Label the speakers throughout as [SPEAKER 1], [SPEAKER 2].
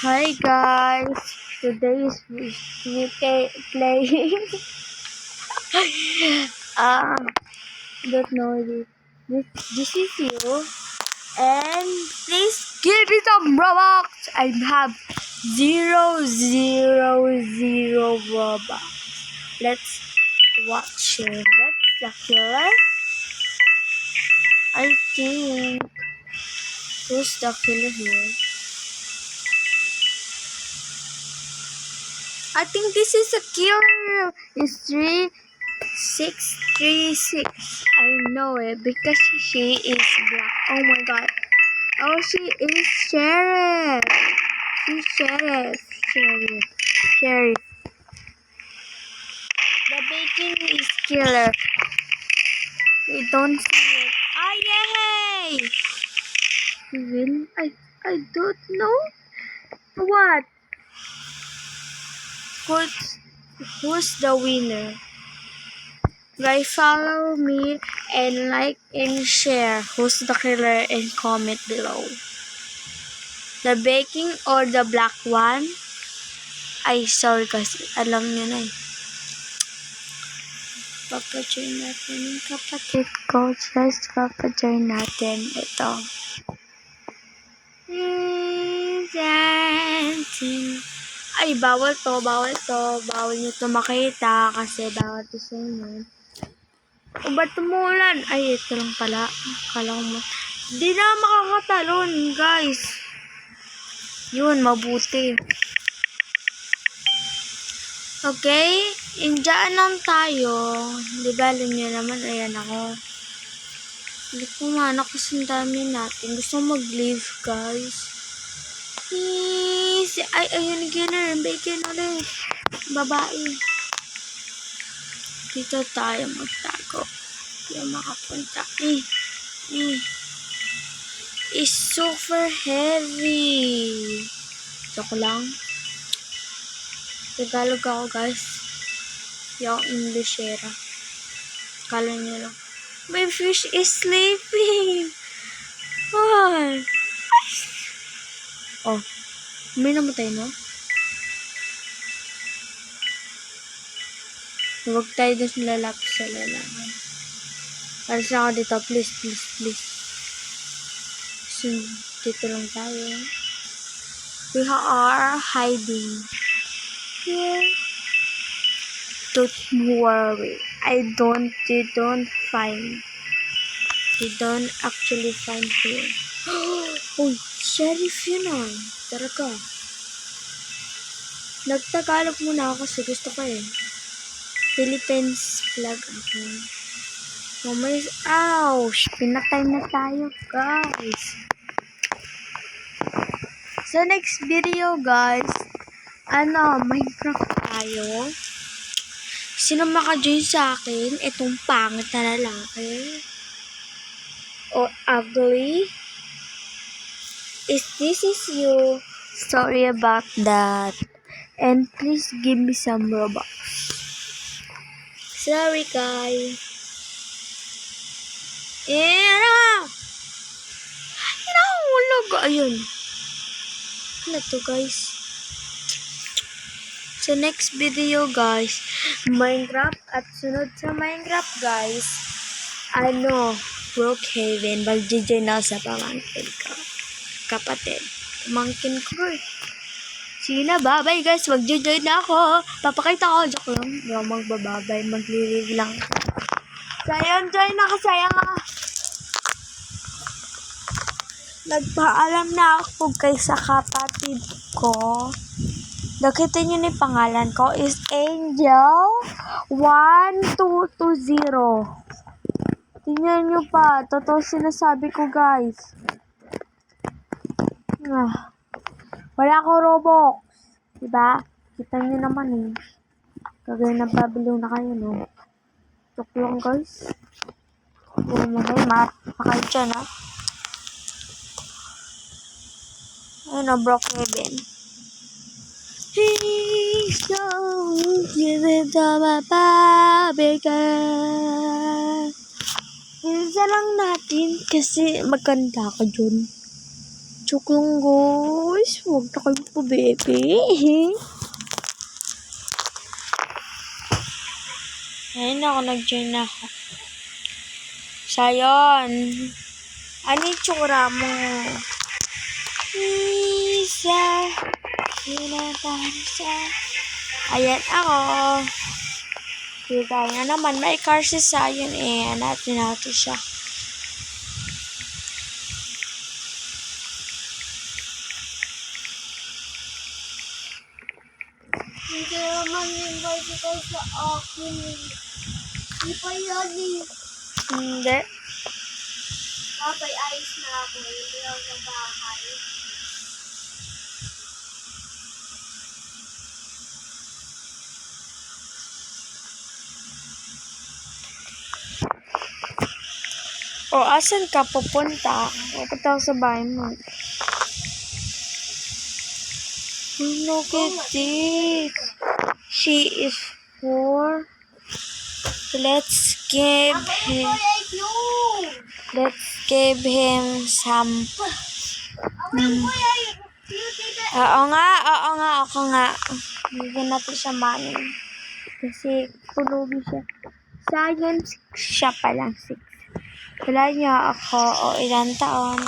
[SPEAKER 1] Hi guys, today is we playing. uh, don't know this is you, and please give me some Robux. I have 000 Robux. Let's watch it. That's the killer. I think who's the killer here? I think this is a killer. It's 3636. I know it because she is black. Oh my god. Oh, she is sheriff. She's sheriff. Sheriff. The baking is killer. We don't see it. Ah, yay! Win? I don't know. What? Who's the winner? Guys, follow me and like and share who's the killer and comment below. The baking or the black one? Ay, sorry kasi. Alam niyo na eh. Papajoin natin yung kapatid ko. Just papajoin natin ito. Ay, bawal to. Bawal nyo to makita kasi bawal to sa inyo. O ba't tumulan? Ay, ito lang pala. Akala ko di na makakatalon, guys. Yun, mabuti. Okay? Indiyan lang tayo. Di ba, alam nyo naman, ayan ako. Hindi ko man ako sundami natin. Gusto mag-leave, guys. Ay, ayun, killer. Bacon ulit. Babae. Dito tayo magtago. Hindi makapunta. It's super heavy. Joke lang. Tagalog ako, guys. Yung Englishera. Kala nyo lang. My fish is sleeping. Oh. May namatay, no? Huwag tayo dun lalapit sa lalangan. Alis na ako dito. Please. So, dito lang tayo. We are hiding. Yeah. Don't worry. You don't actually find him. Oh, sheriff yun ah. Tara ka. Nagtagalog muna ako kasi gusto ko eh. Philippines flag ako. Ouch! Pinatay na tayo, guys. Sa next video, guys, Minecraft tayo. Sino maka-join sa akin? Itong pangit na lalaki. Or ugly. If this is you, sorry about that. And please give me some Robux. Sorry, guys. Hulog. Ayun. Ano to, guys? Sa next video, guys, Minecraft at sunod sa Minecraft, guys, Brookhaven, mag-join ako sa pamangkin ko. Kapatid. Pamangkin ko eh. Sige na, bye guys, mag-join na ako. Papakita ko, joke lang. Hindi ako magbababay, mag-live lang. Sayang, join ako, sayang ah. Nagpaalam na ako kay sa kapatid ko. Nakita niyo ni pangalan ko is Angel 1220. Tingnan niyo pa. Totoo sinasabi ko, guys. Wala ko Robux. Diba? Kita niyo naman eh. Kagaya nababaliw na kayo, no? Tok lang, guys. Tingnan mo kayo. Mapakalit siya, no? Ayun o, Brookhaven. Please don't give it to my baby girl. Isa lang natin kasi maganda ako dun. Joke lang, guys. Huwag na kayo po, baby. Ayun ako, nag-join na ako. Sayon. Ano yung tsura mo? Isa. Sa. Ayan ako. Kita nga naman. May car si Sayon eh. Hanapin natin siya.
[SPEAKER 2] Hindi naman invite ko sa akin. Hindi pa yan eh.
[SPEAKER 1] Hindi.
[SPEAKER 2] Papay ayos na ako. Hindi ako sa bahay.
[SPEAKER 1] O, asan ka pupunta? Pupunta ako sa bahay mo. Look at this. She is 4. Let's give him some. Oo nga, ako nga. Bigyan natin siya money. Kasi pulubi siya. Science, siya pa lang 6. Wala niya ako o ilang taon.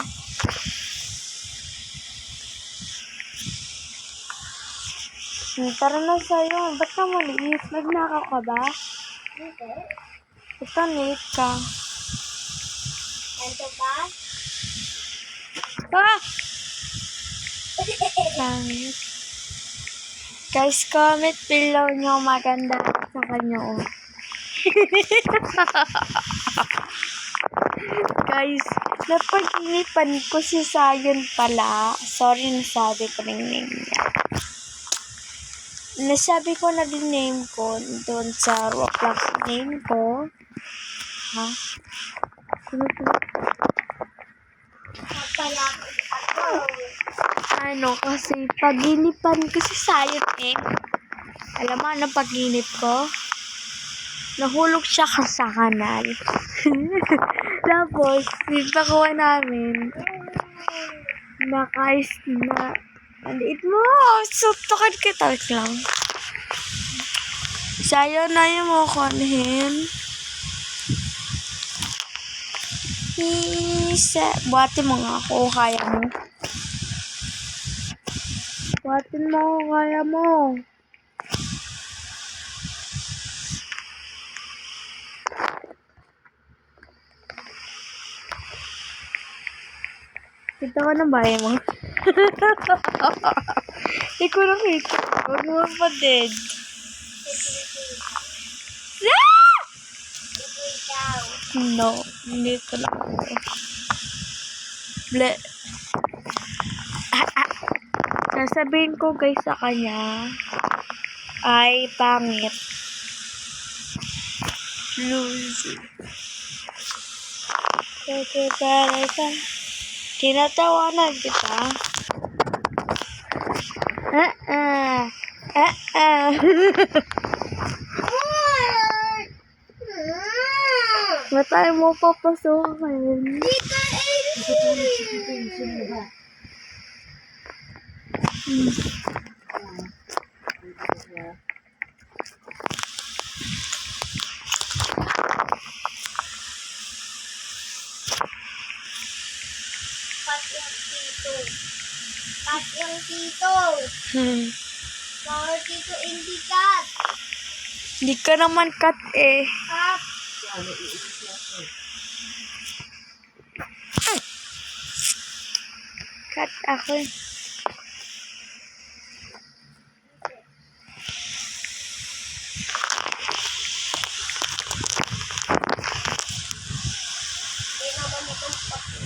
[SPEAKER 1] Tara na sa'yo. Ba't ka maliit? Nagnakaw ka ba?
[SPEAKER 2] Hindi.
[SPEAKER 1] Ito, late ka.
[SPEAKER 2] Ito ba?
[SPEAKER 1] Ah! Guys, comment below nyo maganda sa kanya. Oh. Guys, napag-inipan ko si Sayon pala. Sorry, nasabi ko ng name niya. Nasabi ko na din name ko doon sa Roblox name ko. Ha? Ano kasi paginipan ko si Sayon eh. Alam mo ano paginip ko? Nahulog siya sa kanal. Tapos, pagkakuha namin, nakais na, maliit mo, sutukan kita lang. Sayo na yung mo konhin. Buhatin mo nga ako, kaya mo. Buhatin mo ako, kaya mo. Kita ko ng bahay mo. Hindi ko nakita. Huwag mo pa din. No, hindi ko lang. Ble. Sasabihin ko guys sa kanya ay pangit. Lucy. Tinatawanan kita. Ba't tayo mo papasukin?
[SPEAKER 2] Kat yung tito. Bawal tito hindi kat.
[SPEAKER 1] Hindi ka naman cut eh.
[SPEAKER 2] Kat.
[SPEAKER 1] Cut ako.
[SPEAKER 2] Hindi naman itong pati.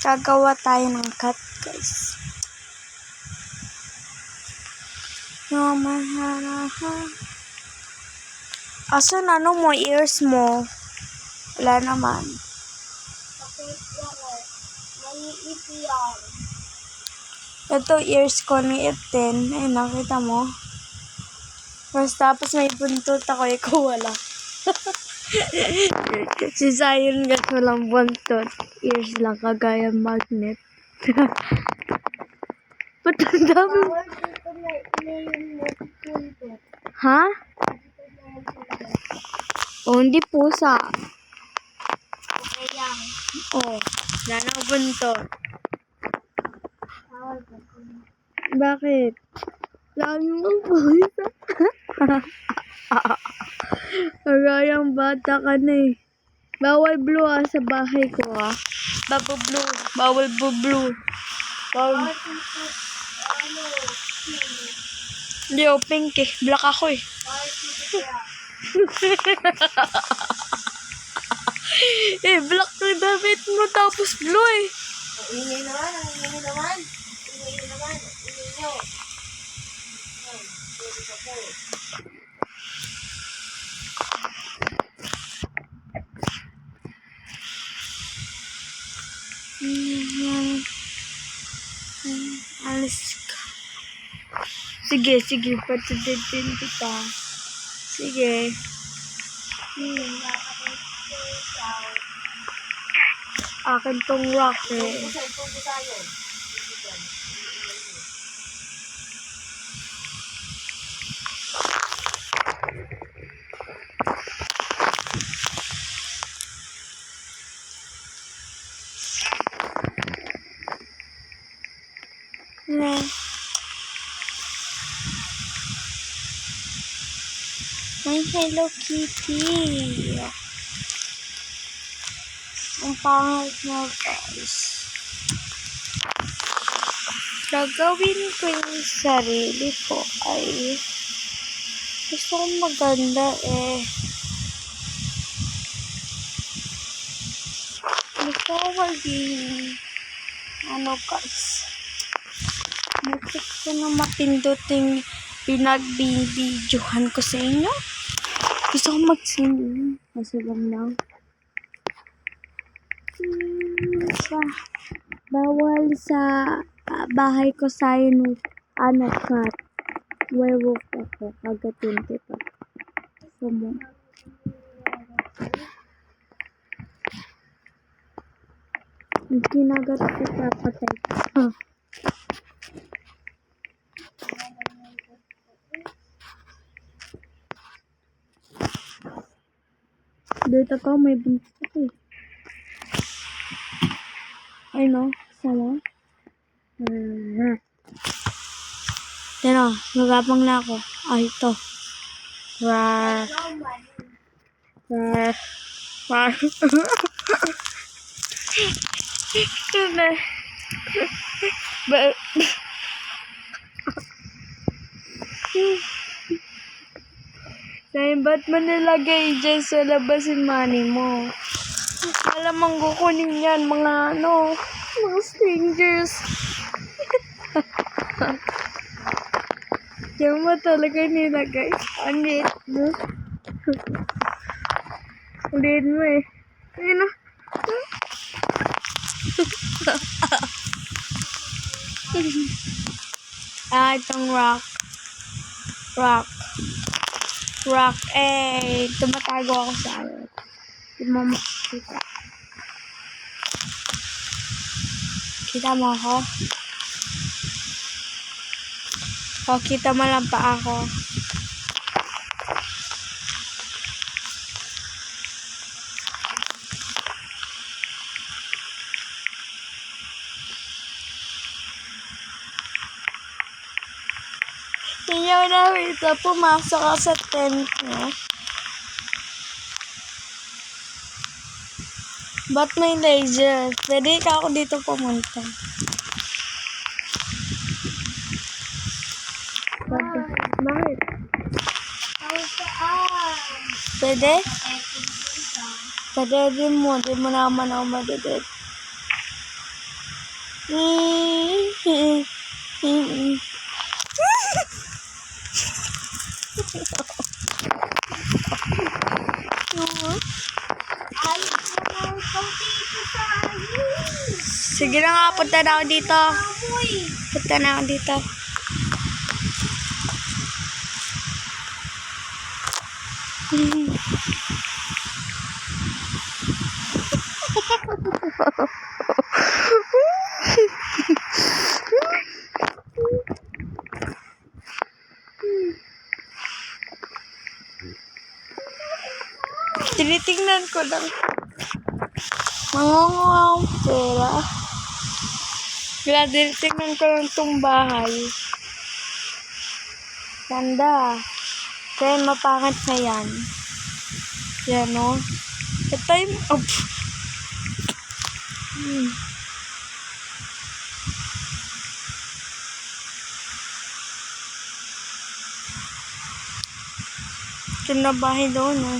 [SPEAKER 1] Gagawa tayo ng cut guys. No maharaha. Asan ano mo ears mo? Wala naman.
[SPEAKER 2] Kapit yan eh. Maliit yan.
[SPEAKER 1] Ito ears ko ni Eten. Ay nakita mo. Tapos may buntot ako, ikaw wala. Si Zion guys, walang buntot. Ears lang, kagaya magnet. Ba't ang dami?
[SPEAKER 2] Bawal dito na yung punto.
[SPEAKER 1] Ha?
[SPEAKER 2] Dito na yung punto.
[SPEAKER 1] O, hindi pusa.
[SPEAKER 2] Okay lang.
[SPEAKER 1] O, wala na buntot.
[SPEAKER 2] Bawal dito.
[SPEAKER 1] Bakit? Lagi mo pusa. Kagayang bata ka na eh. Bawal blue sa bahay ko Bawal blue. Bawal blue. Bawal.
[SPEAKER 2] Bawal dito. Ano?
[SPEAKER 1] Hindi pink eh. Black ako eh.
[SPEAKER 2] Bawal dito.
[SPEAKER 1] Black na damit mo tapos blue eh.
[SPEAKER 2] Ang ingay naman. Ingay naman. Ingay nyo. Pwede ka po.
[SPEAKER 1] Alis ka. Sige. Patutupin kita. Sige. Akin tong rock eh.
[SPEAKER 2] Cellphone ko tayo.
[SPEAKER 1] Yeah. May Hello Kitty. Ang pangit mo guys. Gagawin ko yung sarili ko ay gusto kong maganda eh. Gusto ko maging ano guys. Nakit ko na mapinduting pinagbibidyohan ko sa inyo. Gusto ko mag-sing. Kasi lang lang. Bawal sa bahay ko sa yun cat. Werewolf ako. Kagatin kita. Gusto mo. Kinagat kita patay. Dito ko may buntis ako eh. Ay no, sama. Pero, magapang na ako. Ay, ito. Rar. Rar. Rar. Ba't mo nilagay dyan sa labas yung money mo? Alam kukunin yan, mga strangers. Diyan mo talaga nilagay. Ang liit mo. Ang liit mo eh. Ayun o. Itong rock. Tumatago ako sa akin. Hindi mo makikita. Kita mo ako? Kita mo lang pa ako. Tingnan na ito, pumasok ka sa tent mo. Ba't may laser? Pwede ka ako dito pumunta. Bakit? Pwede? Pwede din mo. Di mo naman ako madeded. Sige na nga, punta na ako dito. Punta na ako dito. Tingnan ko lang. Mangunguha akong pera. Gladys, tingnan ko lang itong bahay. Ganda. Kaya mapangit na yan. Yan o. Ito yung... Oh. Ito na bahay doon o.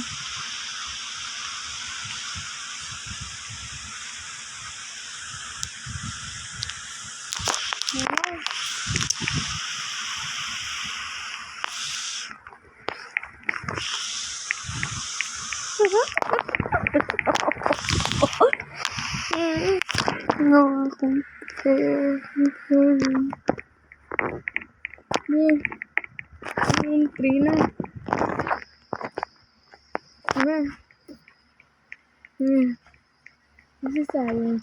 [SPEAKER 1] Trina. Kasi sayon.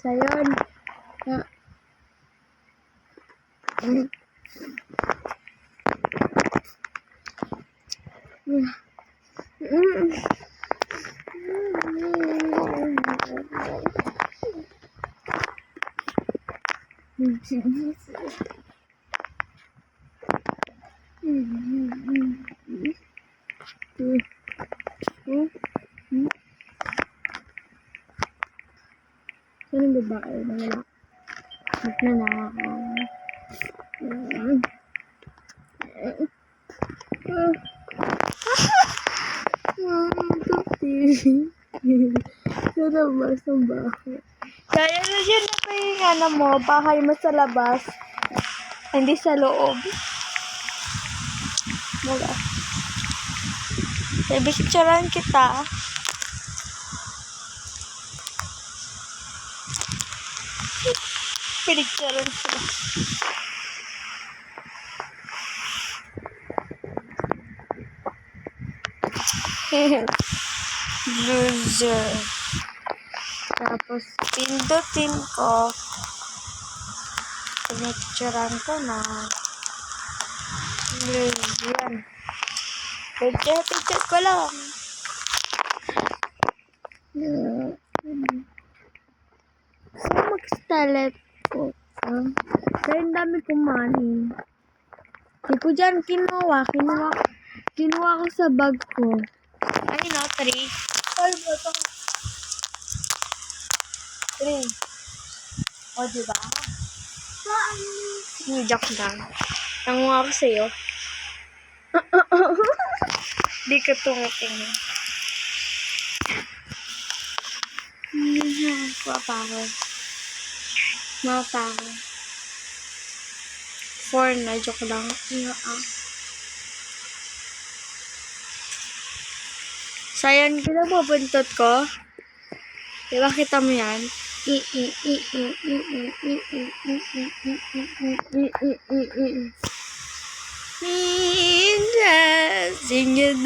[SPEAKER 1] Saan yung babae? Nawala. Nagnanakaw. Sa labas ng bahay. Kaya na dyan na pa yung bahay mo sa labas. Hindi sa loob. Wala. Picturean kita. Picturean kita. Loser. Tapos, pindutin ko. Pinicturean ko na. Yan. Picture ko lang. So, mag-stallet ko. Kaya ang dami kong money. Hindi ko dyan kinuha. Kinuha ko sa bag ko. Ay, no, 3.
[SPEAKER 2] Ay, bato.
[SPEAKER 1] 3. O, diba?
[SPEAKER 2] Saan?
[SPEAKER 1] Joke lang. Nanguha ko sa'yo. Di ka tumitingin. Kuha pa ako. Kuha pa ako. 4 na. Joke lang. Sayang kita po buntot ko. Diba kita mo yan? Sing it.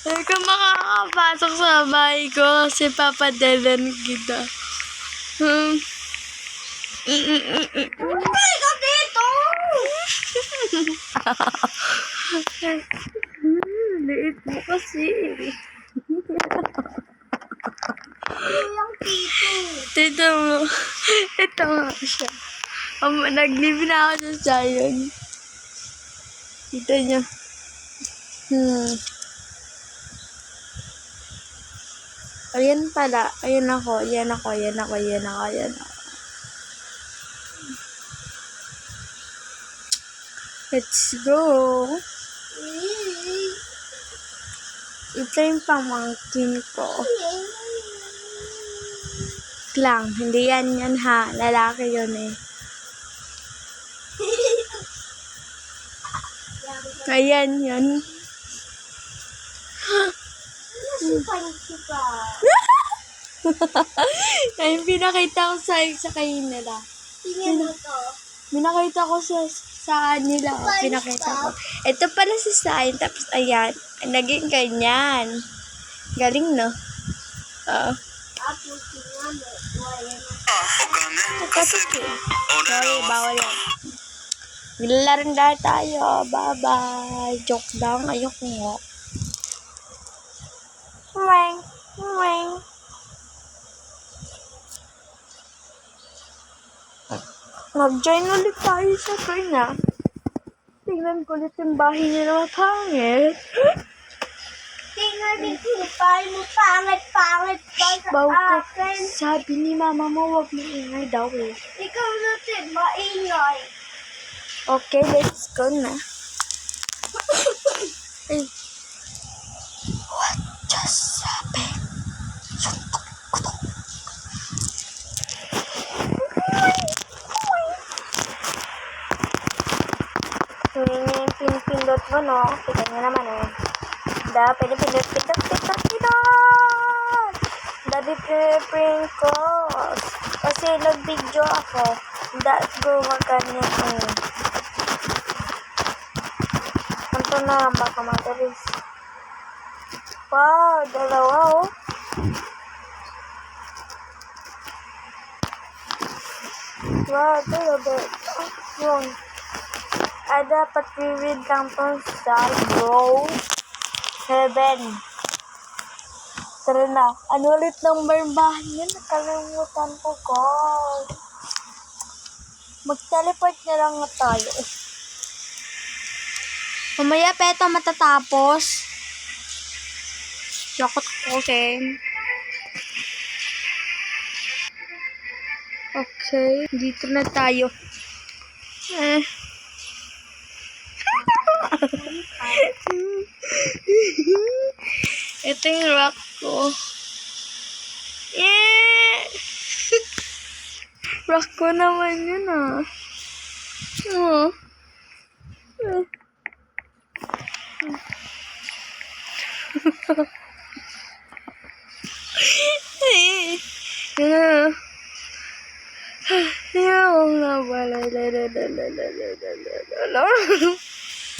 [SPEAKER 1] Hindi ka makakapasok sa bahay ko kasi papadelan kita.
[SPEAKER 2] Bumalik ka dito!
[SPEAKER 1] Liit mo kasi.
[SPEAKER 2] Yung tito.
[SPEAKER 1] Tito mo. Ito nga siya. Nag-live na ako sa sayon. Tito niyo. Ayan pala. Ayan ako. Ayan ako. Let's go. Ito yung pamangkin ko. Lang. Hindi yan ha. Lalaki yun eh. Ayan yun. Ayun, pinakita ko sa kanila.
[SPEAKER 2] Tingnan mo to.
[SPEAKER 1] Pinakita ko sa nila. Pinakita ko. Ito pala si Sain. Tapos, ayan. Naging ganyan. Galing, no? Oo.
[SPEAKER 2] Tapos, tingnan mo. Wala na.
[SPEAKER 1] Nagkatuki. Sorry, bawal yan. Nilalang na tayo. Bye-bye. Joke lang. Ayoko nga. Mweng. Mweng. Mag-join ulit tayo sa train na. Tingnan ko ulit yung bahay nila mapangit.
[SPEAKER 2] Tingnan dito, bahay mo pangit
[SPEAKER 1] Baw
[SPEAKER 2] sa
[SPEAKER 1] ko,
[SPEAKER 2] akin.
[SPEAKER 1] sabi ni mama mo, huwag mo ingay daw eh.
[SPEAKER 2] Ikaw natin, maingay.
[SPEAKER 1] Okay, let's go na. Ay. What just happened? Yun yung pinipindot mo, no? Kita nyo naman eh. Pwede pindot. Dati print ko. Kasi nag-video ako. That's go magkanyan eh. Anto na, baka madalis. Wow, dalawa oh. Wow, dalawa. Oh, yun. Ay, dapat reread lang to sa bro. 7. Tara na. Ano ulit number bahay niya? Nakalimutan ko, guys. Mag-teleport na lang na tayo. Mamaya pa ito matatapos. Yakot ko, okay. Okay, dito na tayo. Ito yung rock ko. Yeah! Rock ko naman yun ah. Oh. Yeah.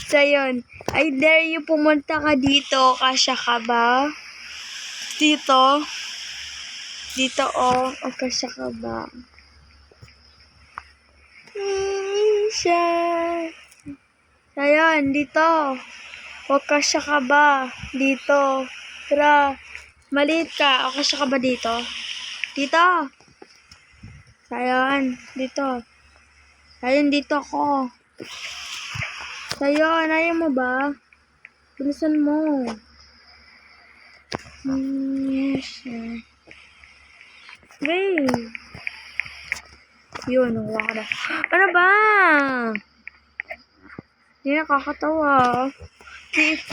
[SPEAKER 1] So, yun. I dare you pumunta ka dito. Kasya ka ba? Dito. Dito, oh. O, kasya ka ba? Siya. So, yun. Dito. O, kasya ka ba? Dito. Tara. Maliit ka. O, kasya ka ba dito? Dito. So, yun. Dito. Ayun, dito ako. Sa'yo, ayaw mo ba? Bilisan mo. Yes. Wait. Yun, nakuha ko na. Ano ba? Hindi nakakatawa.
[SPEAKER 2] Sino,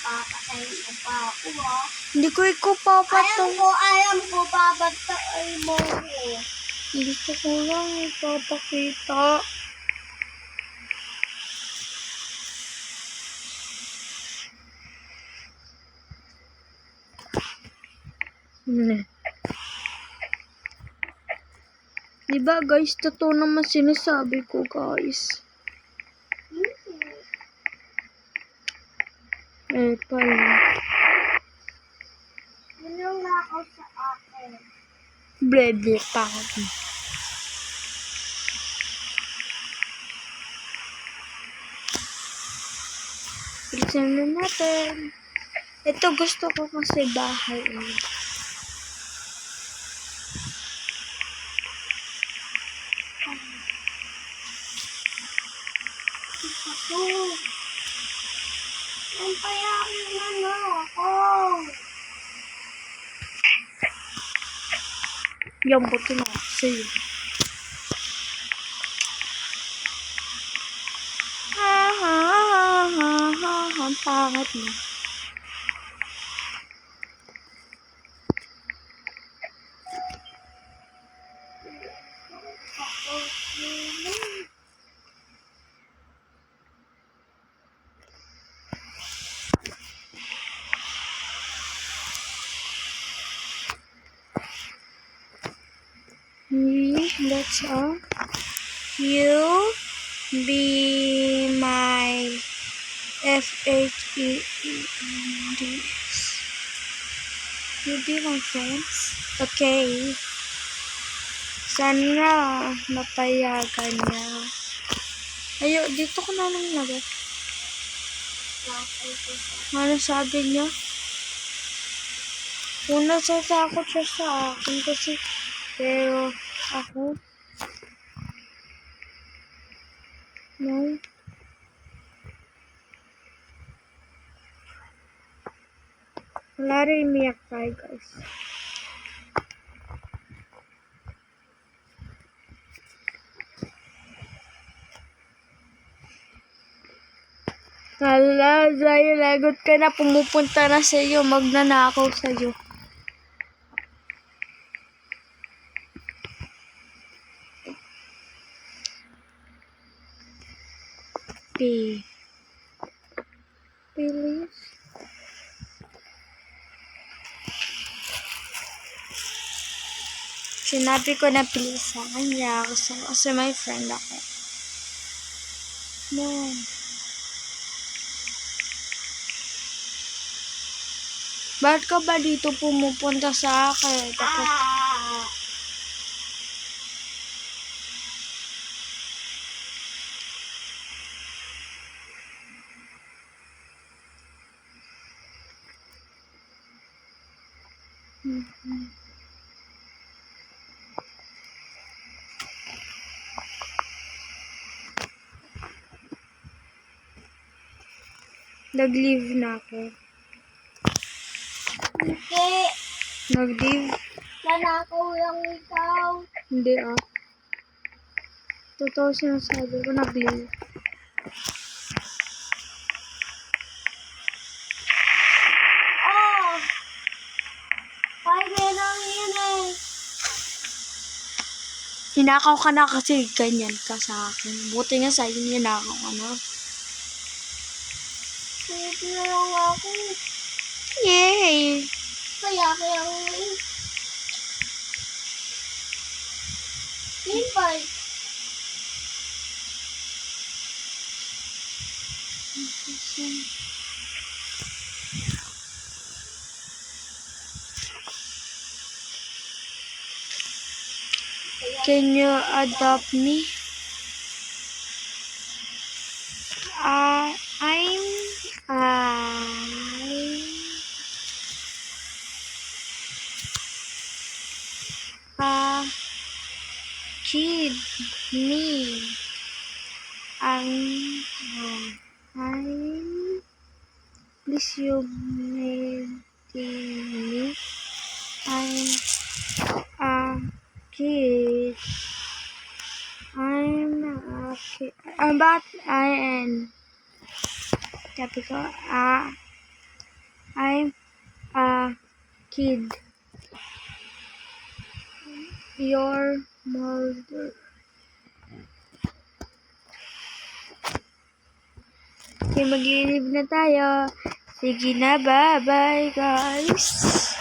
[SPEAKER 2] papatay mo pa ako, ah.
[SPEAKER 1] Hindi ko ikaw papataw.
[SPEAKER 2] Alam ko, babagtay mo eh.
[SPEAKER 1] Gusto ko lang ipapakita. Diba guys, totoo naman sinasabi ko guys. Pala.
[SPEAKER 2] Ano nga ako sa akin?
[SPEAKER 1] Blede pa ako. Bilisan na natin. Ito gusto ko kasi bahay.
[SPEAKER 2] Ako. Ang payakin na ako.
[SPEAKER 1] Yung buto na ako sa'yo. Ang pangat mo. Let's you be my FHEENDS. you be my friends? Okay. Sana mapayagan niya. Ayo, dito ko na lang lagay. Ano sabi niya? Una tatakot siya sa akin kasi pero ako no. Wala rin umiyak tayo guys. Hala, Zay, lagot ka na. Pumupunta na sa iyo. Magnanakaw sa iyo. Please. Sinabi ko na please sa kanya kasi may friend ako. No. Bakit ka ba dito pumupunta sa akin? Tapos, nag-leave na ako.
[SPEAKER 2] Hindi.
[SPEAKER 1] Nag-leave?
[SPEAKER 2] Nanakaw lang ikaw.
[SPEAKER 1] Hindi ah. Totoo sinasabi ko, nag-leave.
[SPEAKER 2] Oh! Ay, meron yun eh.
[SPEAKER 1] Hinakaw ka na kasi ganyan ka sa akin. Buti nga sa'yo, hinakaw ka na.
[SPEAKER 2] Pwede na lang ako.
[SPEAKER 1] Yay!
[SPEAKER 2] Kaya nga eh. Invite.
[SPEAKER 1] Can you adopt me? I'm a kid. Me. I'm please you me. I'm a kid. I'm a kid. But I am. Sabi ko, I'm a kid. Your mother. Okay, mag-i-leave na tayo. Sige na, bye-bye guys.